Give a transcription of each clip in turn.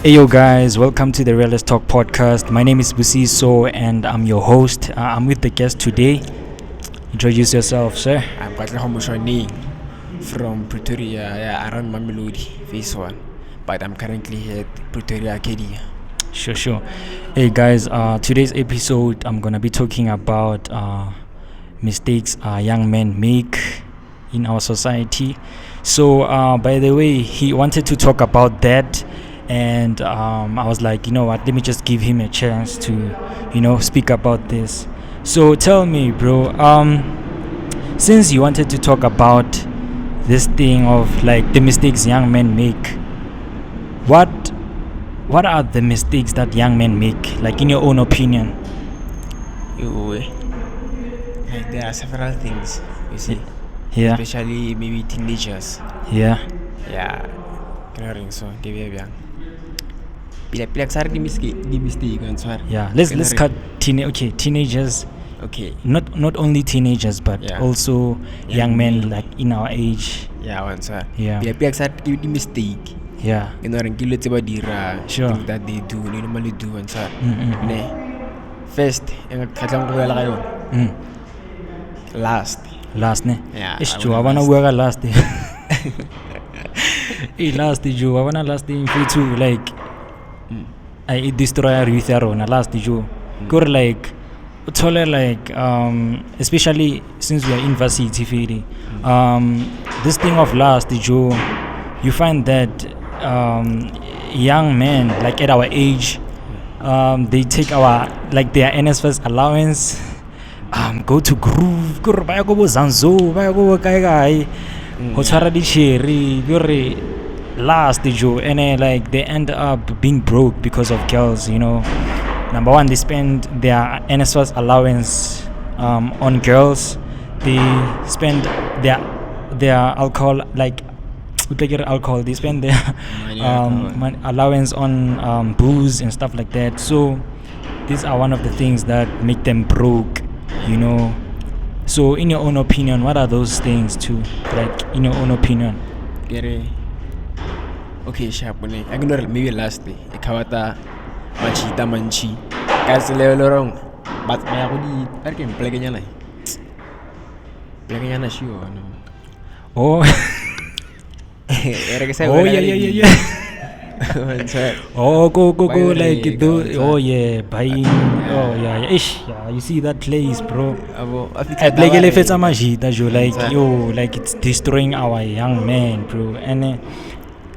Hey yo guys, welcome to the Realist Talk podcast. My name is Busiso and I'm your host. I'm with the guest today. Introduce yourself, sir. I'm Patla Homushoni from Pretoria, around Mamelodi, phase 1. But I'm currently here at Pretoria Arcadia. Sure. Hey guys, today's episode I'm gonna be talking about mistakes young men make in our society. So, by the way, he wanted to talk about that. And I was like, you know what, let me just give him a chance to, speak about this. So tell me, bro, since you wanted to talk about this thing of like the mistakes young men make, what are the mistakes that young men make, like in your own opinion? There are several things, you see. Yeah. Especially maybe teenagers. Yeah. So give you a mistake. Yeah. Let's cut teenagers. Okay. Not only teenagers, but also young men like in our age. Yeah, Yeah. the mistake. Yeah. Sure. Things that they normally do and so. Mm-mm. First, Last ne? Yeah. It's true. I wanna work last day. Hey, last day, Joe. I wanna last day in too. Like, I destroy a youth arena last day, Joe. Go like, especially since we are in varsity feeding. This thing of last day, Joe, you find that young men like at our age, they take our like their NSF's allowance. Go to groove, go Zanzo, go kai Hotara di cherry, last Joe, and like they end up being broke because of girls, Number one, they spend their NSF's allowance on girls. They spend their alcohol, like alcohol. They spend their allowance on booze and stuff like that. So these are one of the things that make them broke. So in your own opinion, what are those things too? Like in your own opinion? Okay, sharp. I can maybe last day. Kawata machita manchi. Guys, wrong. But I can play again. Play again, sure. Oh. Yeah. Oh, go, like do. Oh yeah, buying. Oh yeah. Ish, yeah. You see that place, bro. I play if it's a magita, like it's destroying our young men, bro. And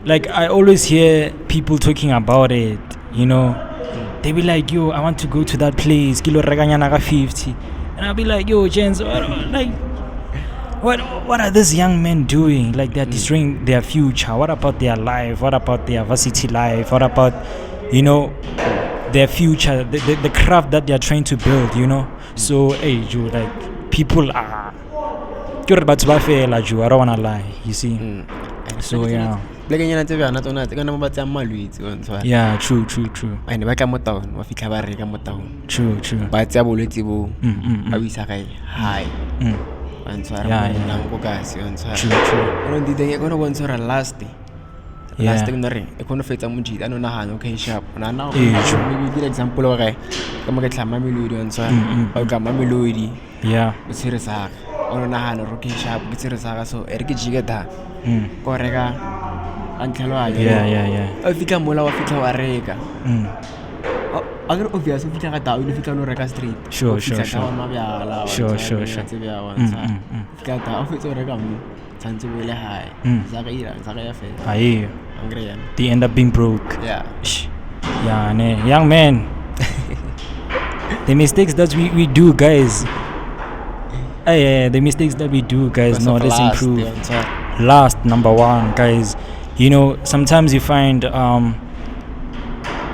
like I always hear people talking about it. They be like, yo, I want to go to that place. Kilo reganyana 50, and I'll be like, yo, gents, like. What are these young men doing? Like they're destroying their future. What about their life? What about their varsity life? What about, their future, the craft that they're trying to build, So, hey, Joe, like people are. I don't wanna lie. You see. So yeah. Yeah, true. And back at town, what True. But hi. And so True. last day. Last thing na rin. Ekono feta mo jita ano nahan okay sharp. Na now. Maybe give example okay. Kama ke tlama melodi on so. O ka melodi. Yeah. Serious ha. Ono nahan okay sharp ke serious ha so erke jiga da. Ko reka antlelo a. Yeah. O fika mola wa fika wa reka. Other obvious if you can't you can reka street. Sure. Fika office reka mo. Santiwele high. They end up being broke. Yeah. Yeah, young man. The mistakes that we do, guys. The mistakes that we do, guys. No, let's improve. Last, number one, guys. Sometimes you find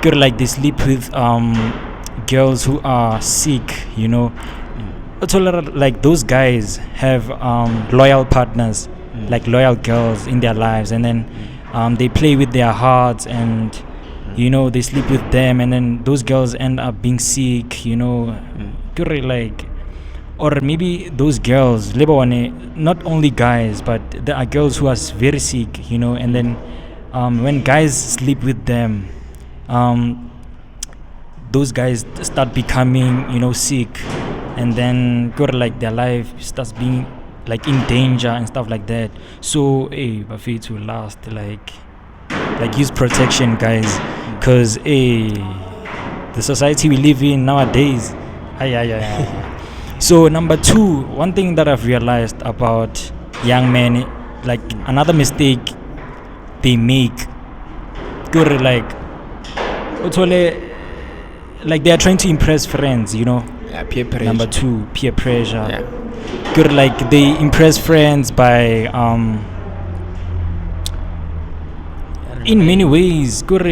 girl like they sleep with girls who are sick. Like those guys have loyal partners, like loyal girls in their lives, and then they play with their hearts, and they sleep with them, and then those girls end up being sick. Like, or maybe those girls, not only guys, but there are girls who are very sick, and then when guys sleep with them, those guys start becoming, sick, and then like their life starts being like in danger and stuff like that. So hey, Buffet to last, like use protection, guys, because the society we live in nowadays. So number 2, one thing that I've realized about young men, like another mistake they make, good, like they are trying to impress friends, Yeah, peer pressure. Number 2, peer pressure. Yeah. Good, like they impress friends by in many ways, good,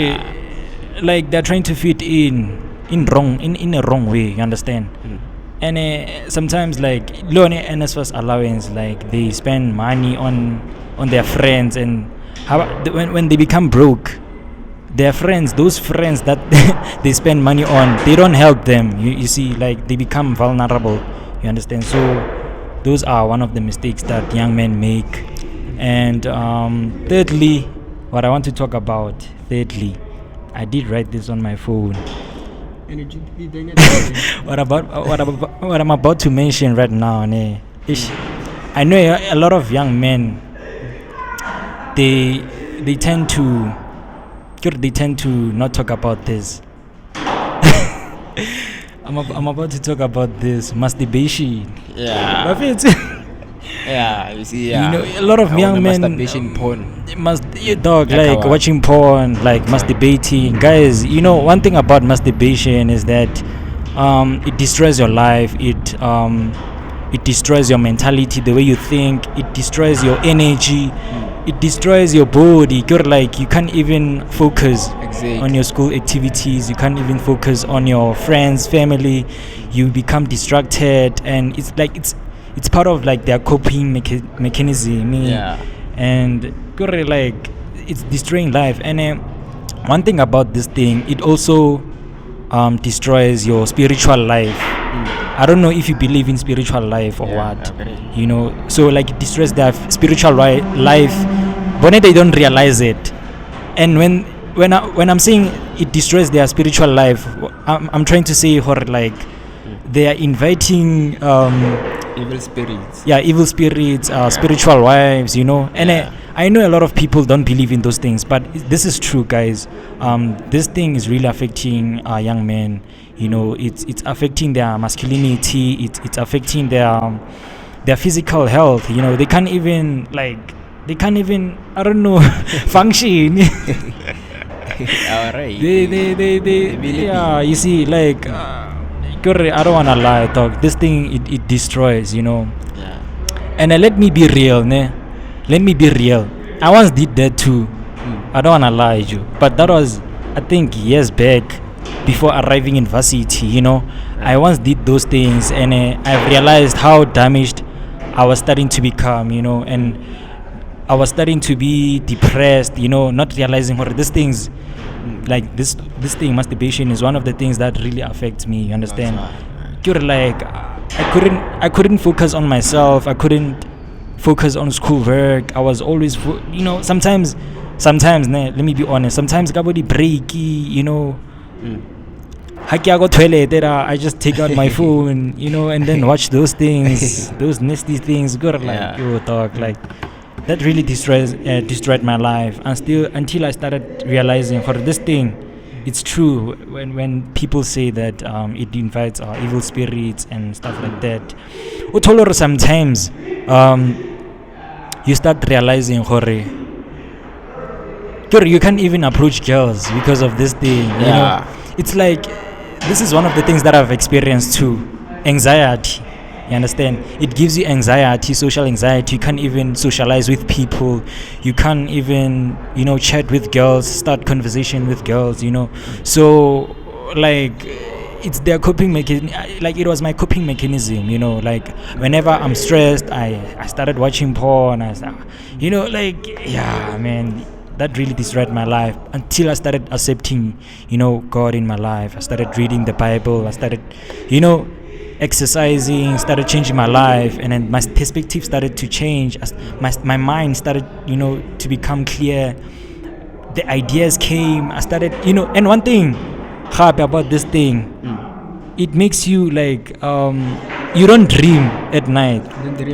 like they're trying to fit in a wrong way, you understand? And sometimes, like loan NSFAS allowance, like they spend money on their friends, and when they become broke, their friends, those friends that they spend money on, they don't help them. You see, like they become vulnerable, you understand? So those are one of the mistakes that young men make. And thirdly, what I want to talk about, I did write this on my phone. what I'm about to mention right now, I know a lot of young men, they tend to not talk about this. I'm about to talk about this masturbation. Yeah. Yeah, you see, yeah. A lot of young men masturbation porn. Like watching porn, like masturbating. Guys, one thing about masturbation is that it destroys your life. It destroys your mentality, the way you think. It destroys your energy. It destroys your body. Like you can't even focus on your school activities. You can't even focus on your friends, family. You become distracted, and it's like it's part of like their coping mechanism. Yeah. And like it's destroying life. And one thing about this thing, it also destroys your spiritual life. I don't know if you believe in spiritual life or what. Okay. So like it destroys their spiritual life, but they don't realize it. And when I'm saying it destroys their spiritual life, I'm trying to say, like they are inviting evil spirits. Yeah, evil spirits, spiritual wives, And I know a lot of people don't believe in those things, but this is true, guys. This thing is really affecting young men. It's affecting their masculinity. It's affecting their physical health. They can't even I don't know function. Alright. Yeah, you see, like I don't wanna lie, dog. This thing it destroys, Yeah. And let me be real, Let me be real. I once did that too. I don't wanna lie, you. But that was, I think, years back, before arriving in varsity. I once did those things, and I realized how damaged I was starting to become. And I was starting to be depressed. Not realizing what these things. Like this thing, masturbation, is one of the things that really affects me. You understand? Like I couldn't focus on myself. I couldn't focus on schoolwork. I was always, sometimes. Let me be honest. Sometimes I body breaky. I just take out my phone. And then watch those things, those nasty things. Talk like. That really destroyed my life, and still until I started realizing for this thing, it's true when people say that it invites evil spirits and stuff like that. Sometimes you start realizing, you can't even approach girls because of this thing. It's like this is one of the things that I've experienced too. Anxiety. You understand? It gives you anxiety, social anxiety. You can't even socialize with people. You can't even, chat with girls, start conversation with girls, So, like, it's their coping mechanism. Like, it was my coping mechanism, Like, whenever I'm stressed, I started watching porn. Yeah, man. That really destroyed my life until I started accepting, God in my life. I started reading the Bible. I started, exercising, started changing my life, and then my perspective started to change. My mind started, to become clear. the ideas came. I started, and one thing about this thing, it makes you like you don't dream at night.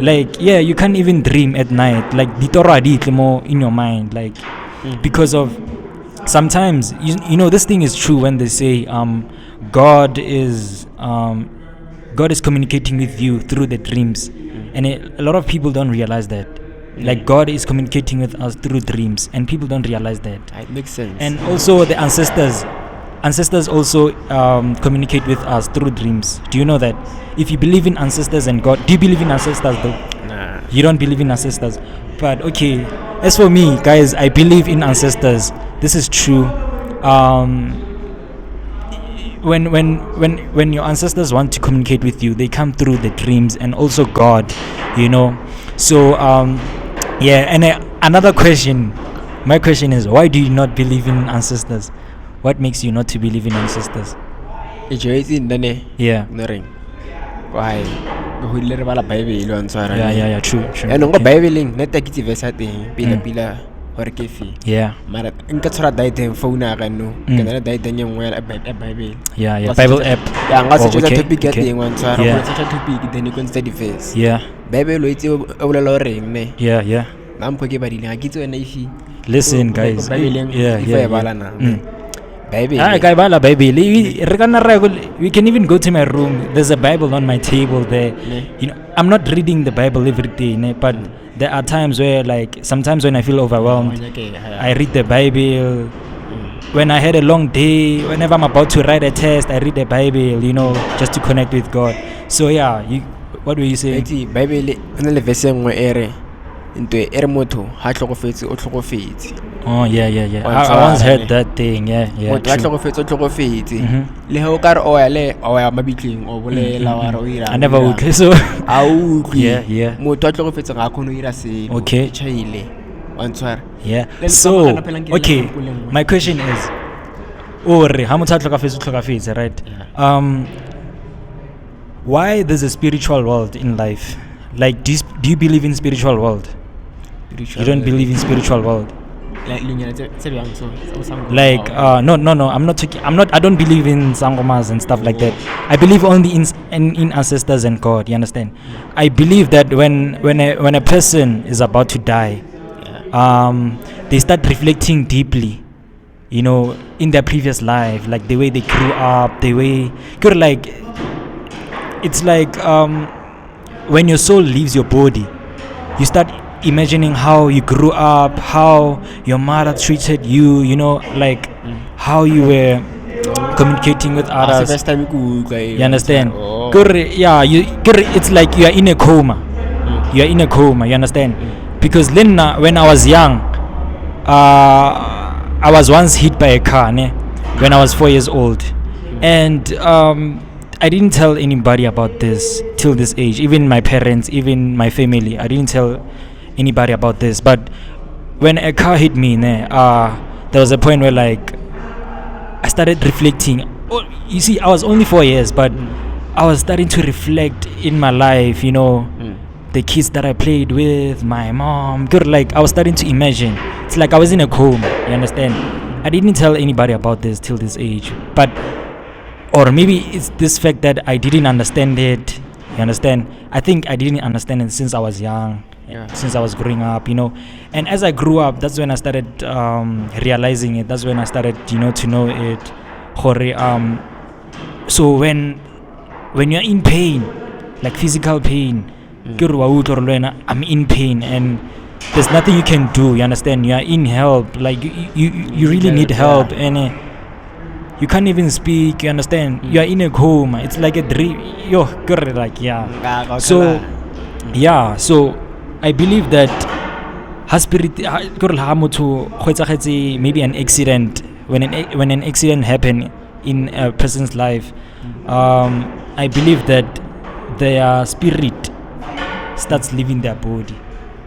Like you can't even dream at night. Like the more in your mind, like because of sometimes this thing is true when they say God is communicating with you through the dreams, and a lot of people don't realize that. Like God is communicating with us through dreams, and people don't realize that. It makes sense. And also the ancestors also communicate with us through dreams. Do you know that? If you believe in ancestors and God, do you believe in ancestors though? Nah. You don't believe in ancestors. But okay, as for me, guys, I believe in ancestors. This is true. When your ancestors want to communicate with you, they come through the dreams, and also God, So and another question. My question is, why do you not believe in ancestors? What makes you not to believe in ancestors? Yeah. Why? Yeah, true. And on Bible neta ke verse ating pila hore ke fi. Yeah. Mara nka tshwara daiteng phone ya ka no. Ke na le daiteng e nngwe ya Bible. Yeah, Bible app. Ya nga se tshwara topic ya okay. teng wa tshwara Yeah. go tshwara topic then go ntse di verse. Yeah. Bible o itse o bolela hore ne. Yeah. Nampo ke badile ga kitse wena ifi. Listen guys. Yeah. Bible. We can even go to my room. There's a Bible on my table there. I'm not reading the Bible every day, but there are times where, like, sometimes when I feel overwhelmed, I read the Bible. When I had a long day, whenever I'm about to write a test, I read the Bible, just to connect with God. So yeah, what were you saying? Bible ona le verse nngwe ere into ere motho ha tlhokofetse o tlhokofetse. Oh yeah. I once heard that thing. Yeah. Motho ha tlhokofetse o tlhokofetse. Le ho ka re o ya mabitleng o bolela wa re o ira. I never would. So yeah. Motho ha tlhokofetse ga khona o ira se. Okay. Chaile. Yeah. So okay, my question is, how much tlhokafetse, right? Why there's a spiritual world in life? Like, do you believe in spiritual world? You don't believe in spiritual world? Like no, I don't believe in sangomas and stuff like that. I believe only in ancestors and God. You understand? I believe that when a person is about to die, they start reflecting deeply, in their previous life, like the way they grew up, the way it's like when your soul leaves your body, you start imagining how you grew up, how your mother treated you, like how you were communicating with others. You understand? It's like you are in a coma. You are in a coma. You understand? Because then when I was young, I was once hit by a car when I was 4 years old, and I didn't tell anybody about this till this age. Even my parents, even my family, I didn't tell anybody about this. But when a car hit me, there was a point where, like, I started reflecting. You see, I was only 4 years, but I was starting to reflect in my life, the kids that I played with, my mom. Like, I was starting to imagine. It's like I was in a coma, you understand? I didn't tell anybody about this till this age. Or maybe it's this fact that I didn't understand it. You understand? I think I didn't understand it since I was young, since I was growing up, And as I grew up, that's when I started realizing it. That's when I started, to know it. So when you're in pain, like physical pain, I'm in pain, and there's nothing you can do. You understand? You are in help. Like you really need help, and you can't even speak. You understand? You are in a coma. It's like a dream. So I believe that maybe an accident, when an accident happen in a person's life, I believe that their spirit starts leaving their body.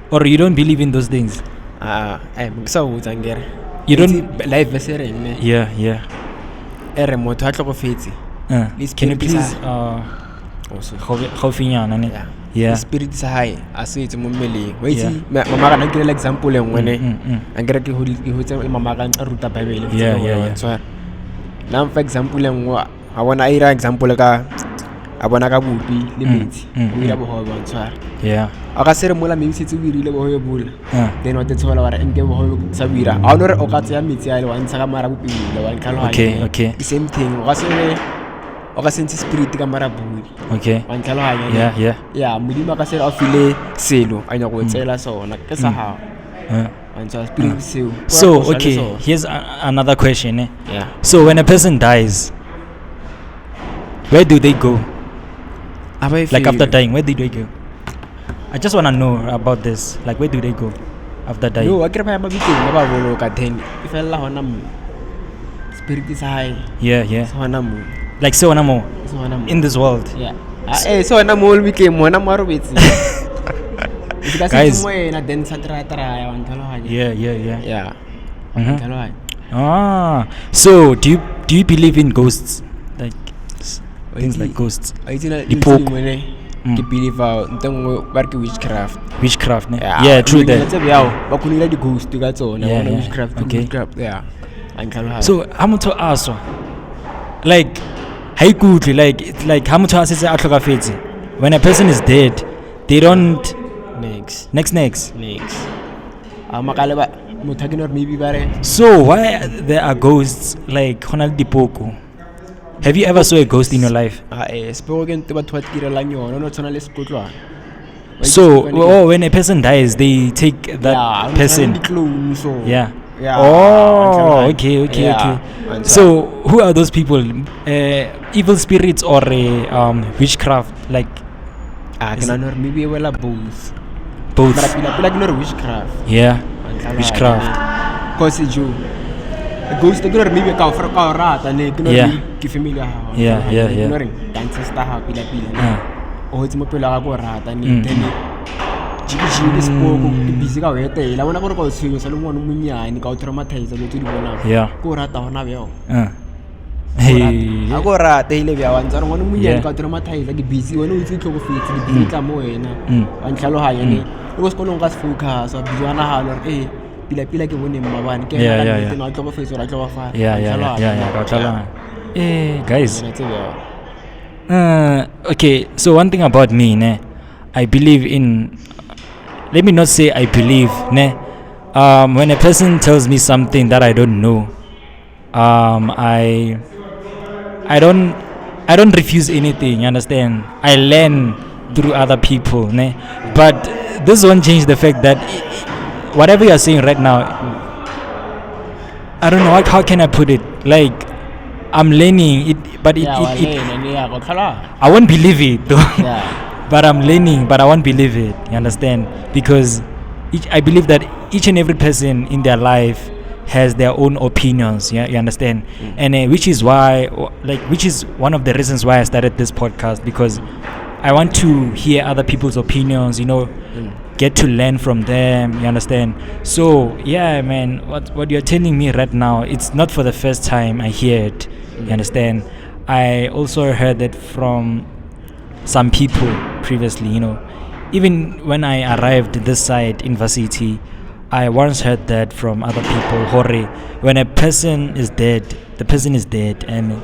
Or you don't believe in those things? You don't? Yeah. Can you please Yeah. spirit sa high as it's mo mmeleng wa Yeah. itse mama kana ke le example engwe ne angere ke hotse mama kana a ruta bible Yeah. so now for example engwe a bona ira example ka a bona ka bupi le metsi o ira bohobe wa ntshwara Yeah. aka sere mola maybe setse o irile bohobe bula then wa tetsola wa re nke bohobe sa buira a ono re o ka tsaya metsi a le wa ntsha ka mara bopi bula wa ntlhalohanya Okay. the same thing o ka sense spirit ka mara bui Okay. wa ntlhalohanya yeah modimo ka sere a file selo a nya go tsela sona ke sa hao spirit seo So okay, here's another question. yeah So when a person dies, where do they go? Like after dying, where do they go? I just want to know about this. Like where do they go after dying? no akere ba mabitseng ba boloka then if ella hona mo spirit is high Yeah. hona mo Like so more in this world. yeah so hona mo le ke mo na mo robetse Guys. then sa tra ya wa ntlhalohanya Yeah. ntlhalohanya So do you believe in ghosts? Like things like ghosts, I think Dipoko. ke believe ntengwe ba re ke witchcraft witchcraft, ne? Yeah, true that. ba kunila di ghost ka tsona Yeah, bona yeah. witchcraft Okay. witchcraft yeah ntlhalohanya So ha motho a swa, like ha ikutlwe, like it's like ha motho a setse a tlhokafetse, when a person is dead, they don't next makale ba motho ke no maybe ba re So why there are ghosts like hona le dipoko? Have you ever saw a ghost in your life? spego ke ntwe batho ba tirelang yona no tshwana le sekotlwana So when a person dies, they take that person. Yeah. Oh, okay. So who are those people? Evil spirits or witchcraft? Like maybe wela both both. pila ke no witchcraft Yeah. Witchcraft. cause jo ghost ke no maybe ka ofra ka rata ne ke no Yeah. ke family ha Yeah. no re ancestor ha pila o hotse mo pela ga go rata ne then jibiji le spoko ke busy ka wetela bona gore ka o tshwenyo sa le ngwana monyane ka o traumatize le tse di bona Yeah. go rata hona bjao Hey. a go rata ile bja wa ntsa re ngwana monyane ka o traumatize ke busy wena o itse tlhogo fetse di busy tla mo wena wa ntlhalohanya ne le go sekolong ka se focus wa busy wana ha le re pila ke bone mmabane ke na tloba fetse ra tloba fa Yeah. Ka tlala. Guys. Okay, so one thing about me, ne, I believe in. Let me not say I believe, ne. When a person tells me something that I don't know, I don't refuse anything. You understand? I learn through other people, ne. But this won't change the fact that whatever you are saying right now, I don't know how can I put it. Like I'm learning it, but I won't believe it though. But I'm learning, but I won't believe it. You understand? Because I believe that each and every person in their life has their own opinions. Yeah, you understand? And which is one of the reasons why I started this podcast, because I want to hear other people's opinions. Get to learn from them. You understand? So yeah, man, what you're telling me right now, it's not for the first time I hear it. You understand? I also heard that from some people previously. Even when I arrived this side in Varsity, I once heard that from other people. Hore, when a person is dead, the person is dead, and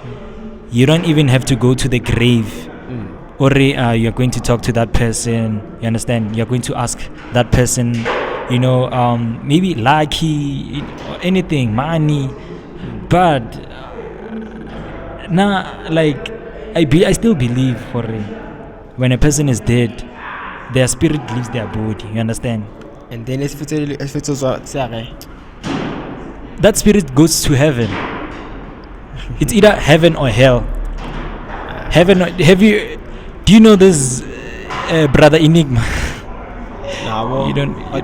you don't even have to go to the grave. Or you're going to talk to that person. You understand? You're going to ask that person, maybe lucky, anything, money. But I still believe, for when a person is dead, their spirit leaves their body. You understand? and then if it's also That spirit goes to heaven. It's either heaven or hell. Heaven. Do you know this brother Enigma? You don't know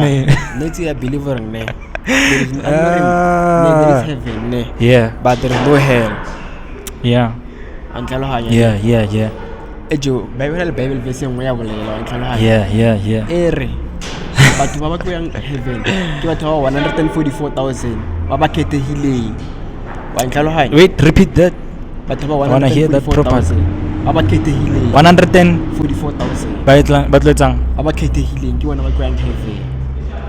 him. Let's say a believer in there. There is heaven, Yeah. but there is no hell. Yeah. Yeah. Ejo Bible verse ngwe ya bolela ntlhalohanya. Yeah. Ere batho ba go yang heaven ke batho ba 144,000 ba ba khethehileng wa ntlhalohanya. Wait, repeat that. Batho ba I wanna hear that proper. 144,000 abakhethehileng 144,000 ba tlo etsang? abakhethehileng ke bona ba tloang heaven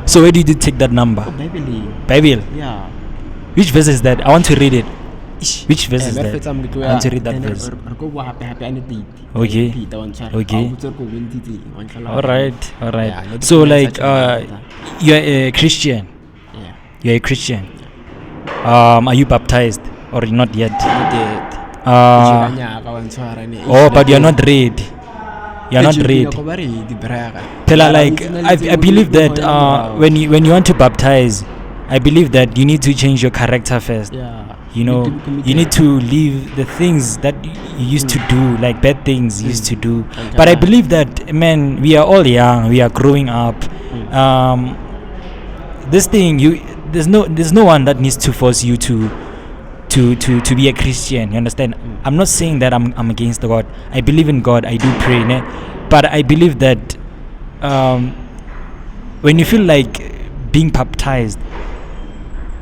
So where did you take that number? Bible Bible. yeah Which verse is that? I want to read it. Which verse is that? I I want to read that verse. Okay. Okay. All right. So like you're a Christian. yeah You're a Christian. Are you baptized or not yet? But you're not ready. You're not ready. Pela, like I believe that when you want to baptize, I believe that you need to change your character first. yeah You know, you need to leave the things that you used to do, like bad things you used to do. But I believe that, man, we are all young, we are growing up. This thing, there's no one that needs to force you to be a Christian. You understand? I'm not saying that I'm against God. I believe in God. I do pray, ne? But I believe that when you feel like being baptized,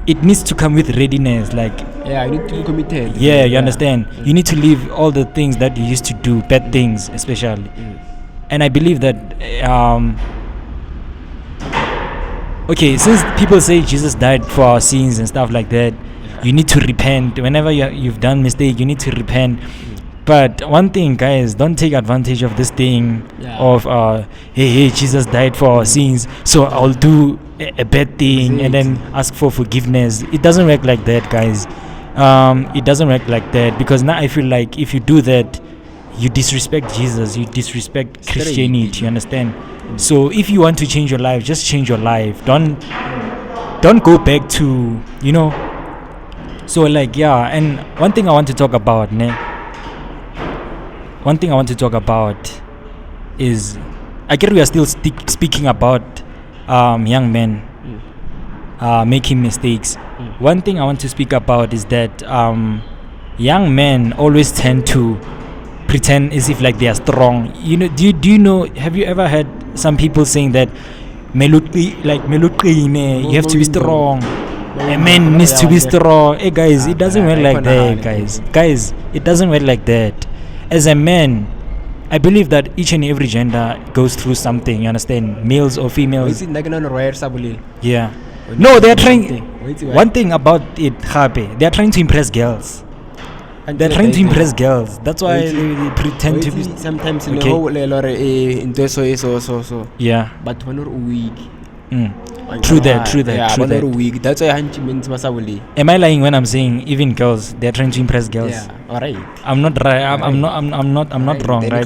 it needs to come with readiness, like yeah you need to be committed yeah, you understand. You need to leave all the things that you used to do, bad things especially. And I believe that okay, since people say Jesus died for our sins and stuff like that, you need to repent. Whenever you've done mistake, you need to repent. But one thing, guys, don't take advantage of this thing of hey, Jesus died for our sins, so I'll do a bad thing and then ask for forgiveness. It doesn't work like that, guys. It doesn't work like that, because now I feel like if you do that, you disrespect Jesus, you disrespect Christianity. You understand? So if you want to change your life, just change your life. Don't go back to, you know. So like and one thing I want to talk about, is, I guess we are still speaking about young men making mistakes. One thing I want to speak about is that young men always tend to pretend as if like they are strong. You know, do you know? Have you ever heard some people saying that you have to be strong? A man needs to be strong. Hey guys, it doesn't work like that, guys. It doesn't work like that. As a man, I believe that each and every gender goes through something. You understand? Males or females. Yeah. No, they're trying. One thing about it, they are trying to impress girls. They're trying to impress girls. That's why they pretend to be. Sometimes so. Yeah. But when you're weak. True that. Weak. That's why am I lying when I'm saying even girls, they're trying to impress girls? Yeah, alright. I'm not right. I'm not wrong, right?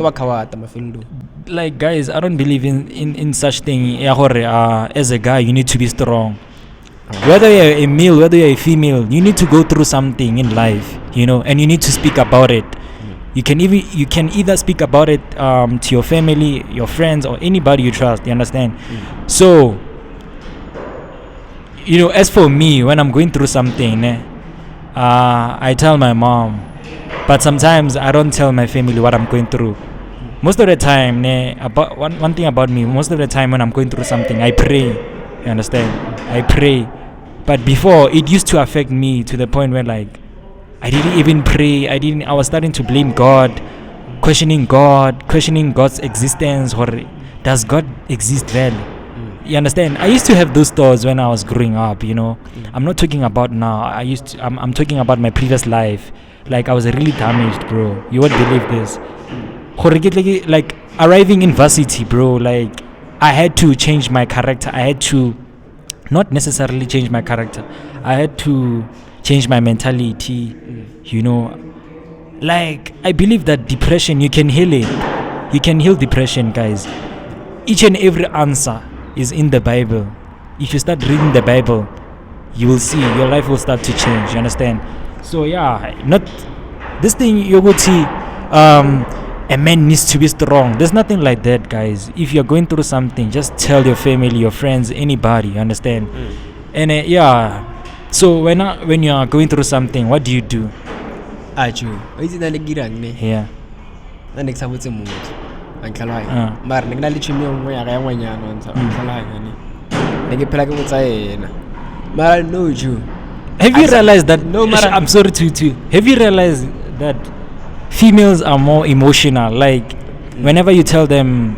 Like guys, I don't believe in such thing. As a guy, you need to be strong. Whether you're a male, whether you're a female, you need to go through something in life, you know, and you need to speak about it. You can either speak about it to your family, your friends, or anybody you trust. You understand? So, you know, as for me, when I'm going through something, I tell my mom, but sometimes I don't tell my family what I'm going through. Most of the time, about one thing about me, most of the time when I'm going through something, I pray. You understand? I pray. But before, it used to affect me to the point where like I didn't even pray. I was starting to blame God, questioning God's existence, or does God exist really? You understand? I used to have those thoughts when I was growing up, you know. I'm not talking about now. I'm talking about my previous life. Like I was really damaged, bro. You won't believe this. Like arriving in varsity, bro, like I had to change my character. I had to not necessarily change my character. I had to change my mentality, you know. Like I believe that depression, you can heal it. You can heal depression, guys. Each and every answer is in the Bible. If you start reading the Bible, you will see your life will start to change. You understand? So not this thing you would see. A man needs to be strong. There's nothing like that, guys. If you're going through something, just tell your family, your friends, anybody. You understand? And so when you are going through something, what do you do? Yeah. Have you realized that? No, have you realized that females are more emotional. Like whenever you tell them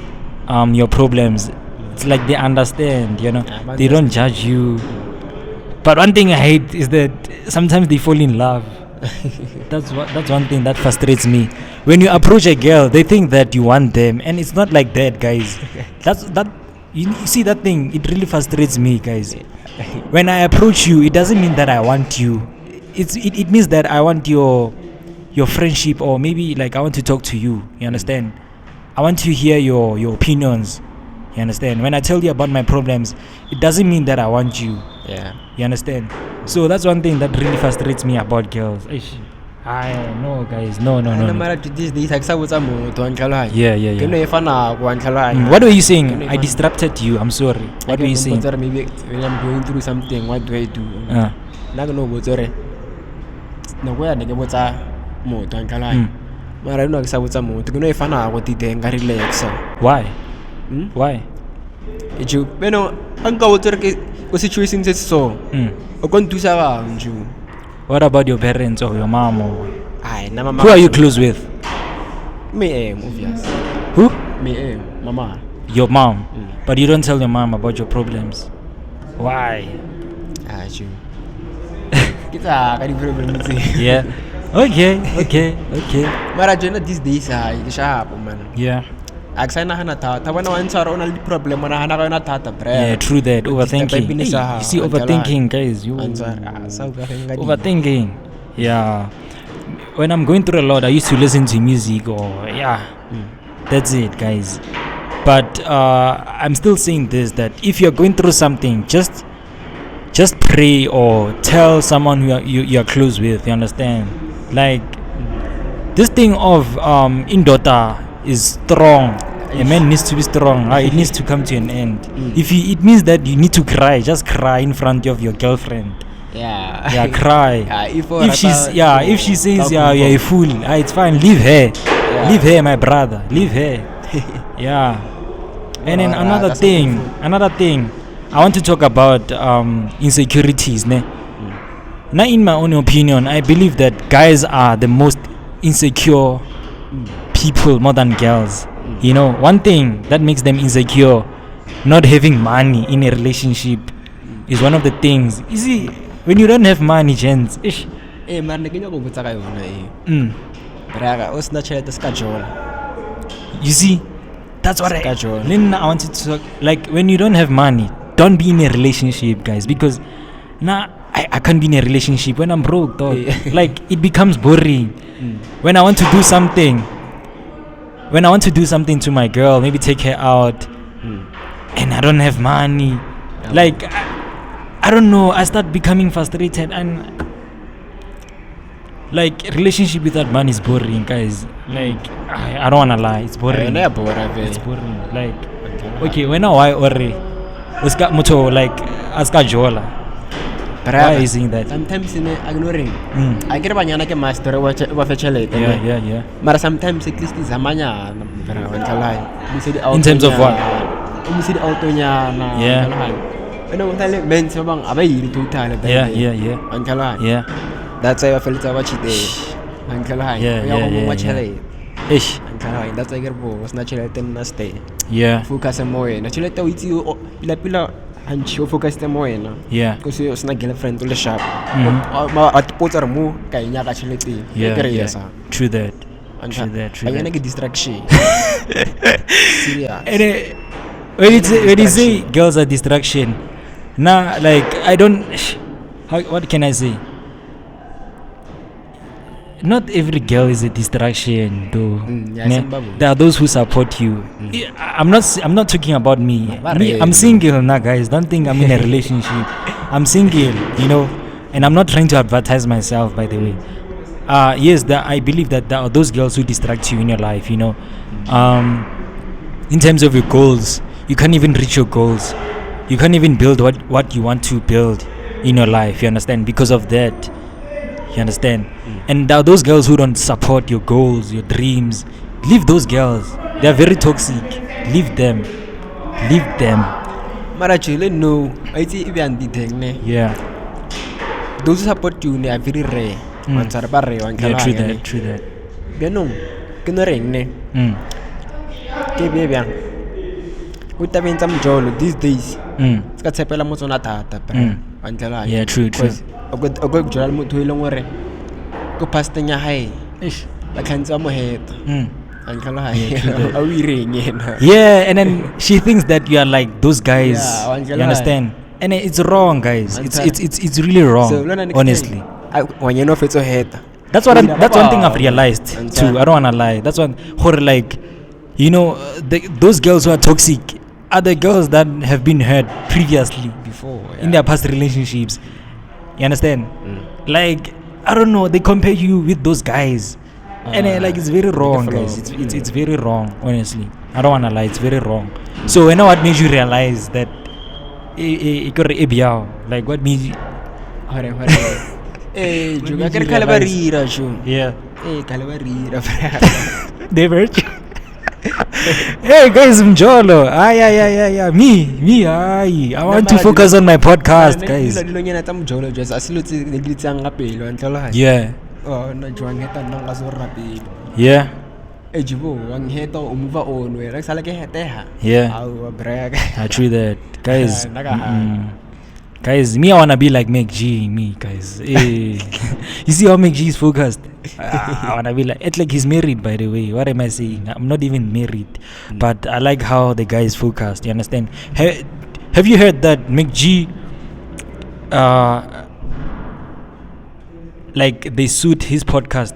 your problems, it's like they understand. Yeah, They don't judge you. But one thing I hate is that sometimes they fall in love. That's one thing that frustrates me. When you approach a girl, they think that you want them, and it's not like that, guys. You see that thing. It really frustrates me, guys. When I approach you, it doesn't mean that I want you. It means that I want your friendship, or maybe like I want to talk to you. You understand? I want to hear your opinions. You understand? When I tell you about my problems, it doesn't mean that I want you. Yeah. You understand? So that's one thing that really frustrates me about girls. I know, guys. No. Mara these days akusabutsa motho wa ntlhalohanya. Yeah. Ke no e fana wa ntlhalohanya. What were you saying? I distracted you. I'm sorry. What were you saying? Maybe when I'm going through something, what do I do? Na ke no botsa re nako ya ne ke botsa motho wa ntlhalohanya. Mara no akusabutsa motho ke no e fana go titeng ka relax. Why? Why? Eju beno anka botsa re ke go situation se so. O kon tusa ba nju. What about your parents or your mom? Ai, na mama. Who are you close with? Me, obvious. Who? Me, mama. Your mom. But you don't tell your mom about your problems. Why? Ju. Kita ka di problems. Yeah. Okay. Mara jona these days ke sharp man. Yeah. Aksana hana ta bona wa ntshwara ona le problem ona hana ka yona thata bre. Yeah, true that. Overthinking. Hey, you see overthinking, guys. You overthinking. Yeah. When I'm going through a lot, I used to listen to music or that's it, guys. But I'm still saying this, that if you're going through something, just pray or tell someone who you're close with. You understand? Like this thing of indota is strong. A man needs to be strong. It needs to come to an end. It means that you need to cry, just cry in front of your girlfriend. Yeah, cry. If she says you're a fool, it's fine. Leave her. Leave her, my brother. Leave her. Yeah. And then another thing. I want to talk about insecurities. Now, in my own opinion, I believe that guys are the most insecure people more than girls. One thing that makes them insecure, not having money in a relationship, is one of the things. You see, when you don't have money, gents. Man, ne kenya go botsa ka yona Braga, o sna chelete ska jola. You see, that's what I wanted to talk. Like, when you don't have money, don't be in a relationship, guys, because I can't be in a relationship when I'm broke, dog. Like, it becomes boring. When I want to do something to my girl, maybe take her out, and I don't have money, like, I don't know, I start becoming frustrated, and like, relationship without money is boring, guys. Like, I don't wanna lie, it's boring. It's boring. Like, okay, when I worry, uska mucho like aska jola. Why are you saying that? Sometimes ignoring. I get banyana ke master wa fechelete. Yeah. Mara sometimes at least zamanya in terms of what? The auto nya na. Yeah. Men bang abai total. Yeah. That's why I felt so much today. Ish. That's why I get boss natural ten stay. Yeah. Focus more. Natural to it you pila and show focus the more na. Yeah. Because you're not girlfriend to the shop. At potar mo kay nya ka chilete. True that. I get distraction. Serious. And when you say girls are distraction, like, I don't. What can I say? Not every girl is a distraction, though. There are those who support you. I'm not talking about me. I'm single now, guys. Don't think I'm in a relationship. I'm single, and I'm not trying to advertise myself, by the way. Yes, I believe that there are those girls who distract you in your life. In terms of your goals, you can't even reach your goals. You can't even build what you want to build in your life. You understand? Because of that. You understand? And there are those girls who don't support your goals, your dreams. Leave those girls. They are very toxic. Leave them. Marachile no. I see even the thing. Yeah. Those who support you are very rare. Yeah, true that. Bianong ke no reng ne ke be bjang o tabeng tsa mojolo these days ska tshepela mo tsona thata wa ntlela Yeah, true. o go jola le motho e leng gore ko pasteng ya hae ba tlhantse wa mo heta wa ntlela a o ireng yena. Yeah, and then she thinks that you are like those guys. Yeah, You understand? And it's wrong, guys. It's really wrong. So, honestly. When you know if it's a heta. That's one thing I've realized too. I don't wanna lie. That's one horror, like, you know, those girls who are toxic are the girls that have been hurt previously Before, in their past relationships. You understand? Like, I don't know, they compare you with those guys. And like, it's very wrong, guys. It's very wrong, honestly. I don't wanna lie, it's very wrong. So what made you realize that like what made you Juga kira kala barira shu. Yeah. Kala barira. They were. Hey guys, mjolo. Yeah. Me. I want to focus on my podcast, guys. Yeah. Oh, na juang heta nang rapi. Yeah. Jibo, wang heta umuva on we. Like sala ke heta. Yeah. Au brag. I true that, guys. Guys, me I wanna be like Meg G, guys. Hey. You see how Meg G is focused? I wanna be like, it's like he's married, by the way. What am I saying? I'm not even married, but I like how the guy is focused. You understand? Have you heard that Meg G, like they sued his podcast?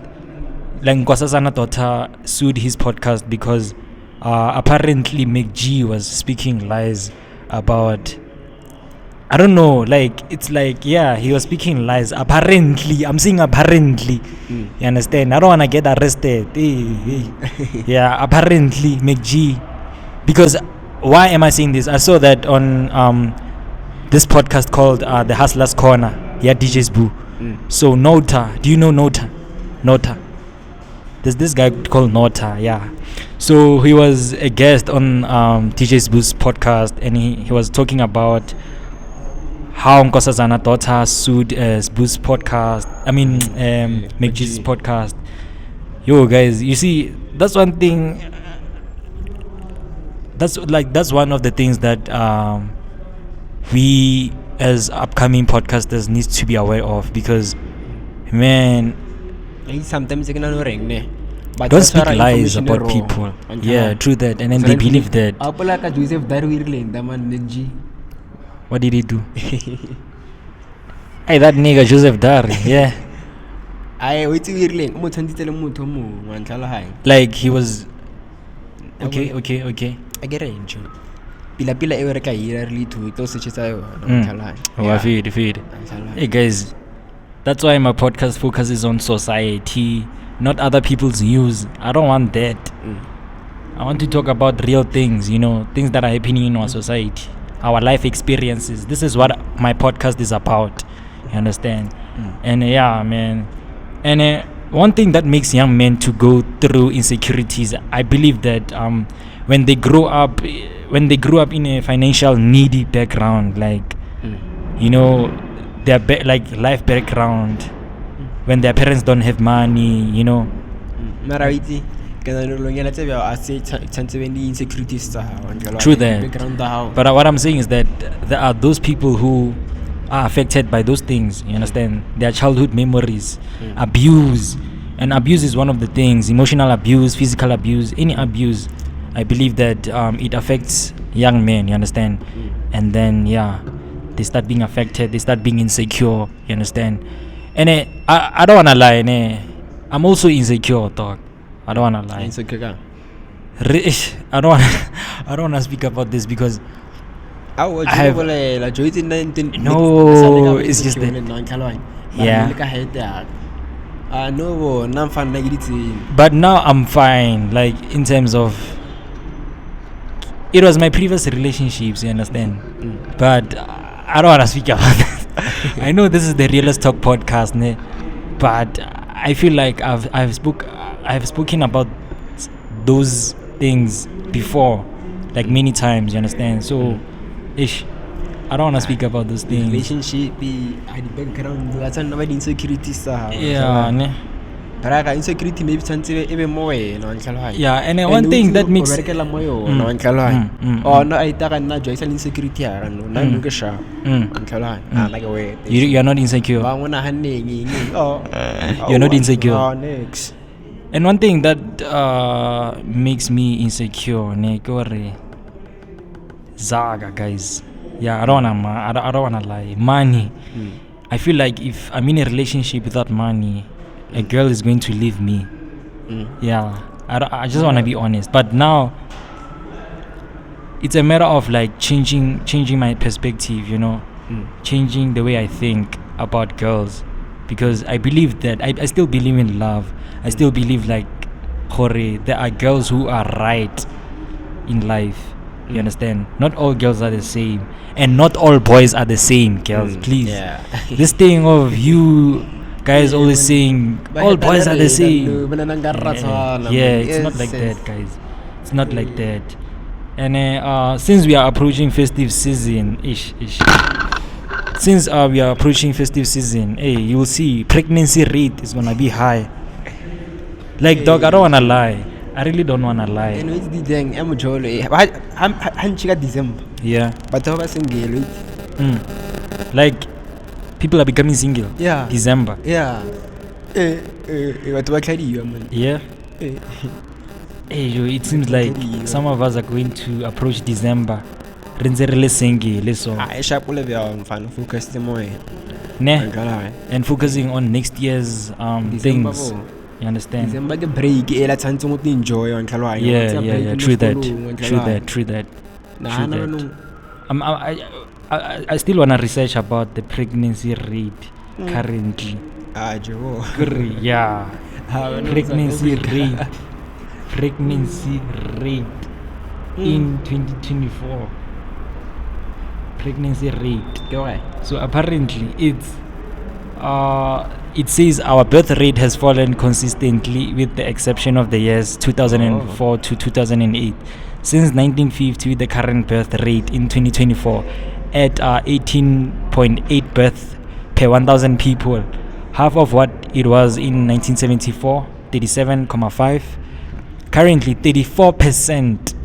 Like Nkosazana daughter sued his podcast because apparently Meg G was speaking lies about. I don't know, like, it's like, yeah, he was speaking lies. Apparently, I'm saying apparently. You understand? I don't want to get arrested. Yeah, apparently, McG. Because, why am I saying this? I saw that on this podcast called The Hustler's Corner. Yeah, DJ's Boo. So, Nota. Do you know Nota? There's this guy called Nota, yeah. So, he was a guest on DJ's Boo's podcast, and he was talking about how Nkosazana daughter sued Boo's podcast. I mean, McG's podcast. Yo, guys, you see, that's one thing. That's one of the things that we as upcoming podcasters need to be aware of, because, man, sometimes you can ring ne. But don't speak lies about people. Yeah, true that, and then they believe that. Joseph Darwin McG. What did he do? Hey, that nigga Joseph Dar, yeah. Like he was. Okay. I get it. Pila ever really to feed. Hey guys, that's why my podcast focuses on society, not other people's news. I don't want that. I want to talk about real things, things that are happening in our society, our life experiences. This is what my podcast is about. You understand? And yeah, man. And one thing that makes young men to go through insecurities, I believe that when they grow up in a financial needy background, like their life background, when their parents don't have money, True that. But what I'm saying is that there are those people who are affected by those things. You understand? Their childhood memories, abuse, and abuse is one of the things. Emotional abuse, physical abuse, any abuse. I believe that it affects young men. You understand? And then they start being affected. They start being insecure. You understand? And I don't wanna lie. I'm also insecure, dog. I don't wanna lie. Insecure. I don't wanna speak about this because no, it's just that. Yeah. But now I'm fine. Like in terms of, it was my previous relationships. You understand? But I don't wanna speak about that. I know this is the Realist Talk podcast, but I feel like I've spoken about those things before, like many times. You understand? So, I don't want to speak about those things. Relationship, the background, that's another insecurity. Braga insecurity maybe tshwantse e be mo wena wa ntlhaloganya. Yeah, and one thing that makes o berekela mo yona wa ntlhaloganya. No a ita ka nna joyisa insecurity ya no na mo ke sharp wa ntlhaloganya. Like we you're not insecure. Ba ngona hanneng eng. You're not insecure. Next. And one thing that makes me insecure ne ke gore Zaga, guys. Yeah, I don't wanna lie. Money. I feel like if I'm in a relationship without money, a girl is going to leave me. Yeah, I just wanna be honest. But now, it's a matter of like changing my perspective. You know, changing the way I think about girls, because I believe that I still believe in love. I still believe like, there are girls who are right in life. You understand? Not all girls are the same, and not all boys are the same. Girls, please. Yeah. This thing of you guys always saying all boys are the same. Yeah, it's not like that, guys. It's not like that. And since we are approaching festive season, since we are approaching festive season, you will see pregnancy rate is gonna be high. Like, dog, I don't wanna lie. I really don't wanna lie. And it's the thing, I'm jolly. I'm December. Yeah. But I was single. Like, people are becoming single. Yeah. December. Yeah. What do I carry you, man? Yeah. Yo, it seems like some of us are going to approach December. I sharp all of your fan focus the more. And focusing on next year's things. You understand? December the break, to enjoy on Kalawai. Yeah. True that. I still wanna research about the pregnancy rate currently. Yeah. Pregnancy rate in 2024. Pregnancy rate. So apparently it says our birth rate has fallen consistently with the exception of the years 2004 to 2008. Since 1950, with the current birth rate in 2024 at 18.8 births per 1,000 people, half of what it was in 1974, 37.5. Currently, 34%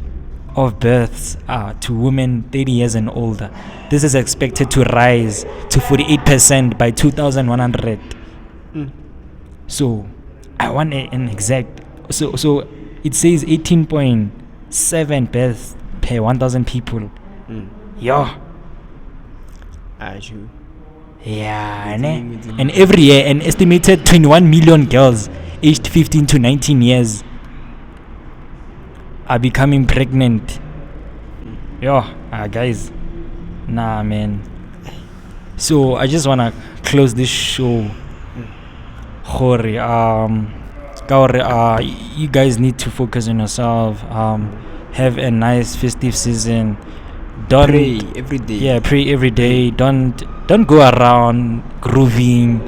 of births are to women 30 years and older. This is expected to rise to 48% by 2100. So, I want an exact. So it says 18.7 births per 1,000 people. Yeah. Yeah, and every year an estimated 21 million girls aged 15 to 19 years are becoming pregnant. Guys, nah, man. So I just wanna close this show. You guys need to focus on yourself. Have a nice festive season. Don't pray every day. Yeah, pray every day. Don't go around grooving.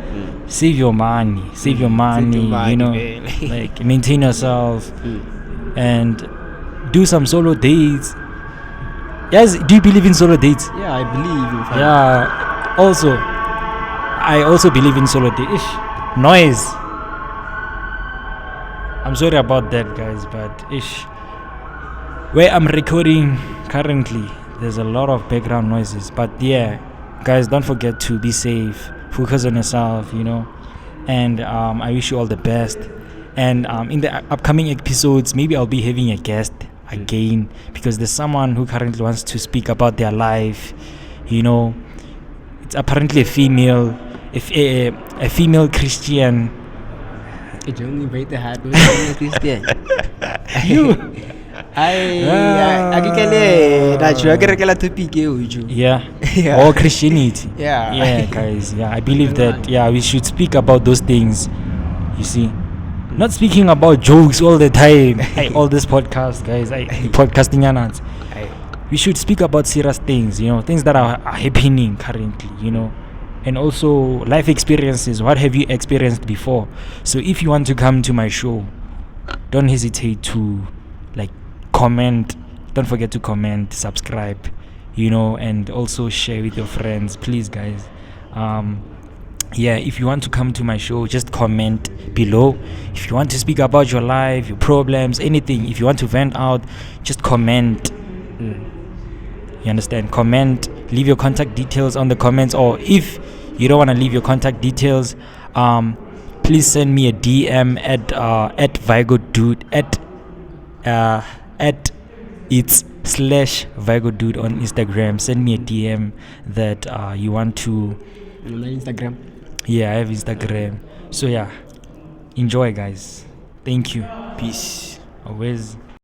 Save your money. You know, like maintain yourself and do some solo dates. Yes, do you believe in solo dates? Yeah, I believe in family. Yeah. Also, I also believe in solo dates. Noise. I'm sorry about that, guys, but where I'm recording currently, there's a lot of background noises. But yeah, guys, don't forget to be safe. Focus on yourself, you know. And I wish you all the best. And in the upcoming episodes, maybe I'll be having a guest again, because there's someone who currently wants to speak about their life. You know, it's apparently a female Christian. Christian. You. Yeah. Or Christianity. Yeah, guys. Yeah, I believe that. Yeah, we should speak about those things. You see, not speaking about jokes all the time. All this podcast, guys. Podcasting announce. We should speak about serious things. You know, things that are happening currently. You know, and also life experiences. What have you experienced before? So if you want to come to my show, don't hesitate to comment. Don't forget to comment, subscribe, you know, and also share with your friends, please, guys. yeah, if you want to come to my show, just comment below. If you want to speak about your life, your problems, anything, if you want to vent out, just comment. You understand? Comment, leave your contact details on the comments, or if you don't want to leave your contact details, please send me a DM at Vigo Dude at it's slash Vigo Dude on Instagram. Send me a DM that you want to. On Instagram. Yeah, I have Instagram. So yeah, enjoy, guys. Thank you. Peace. Always.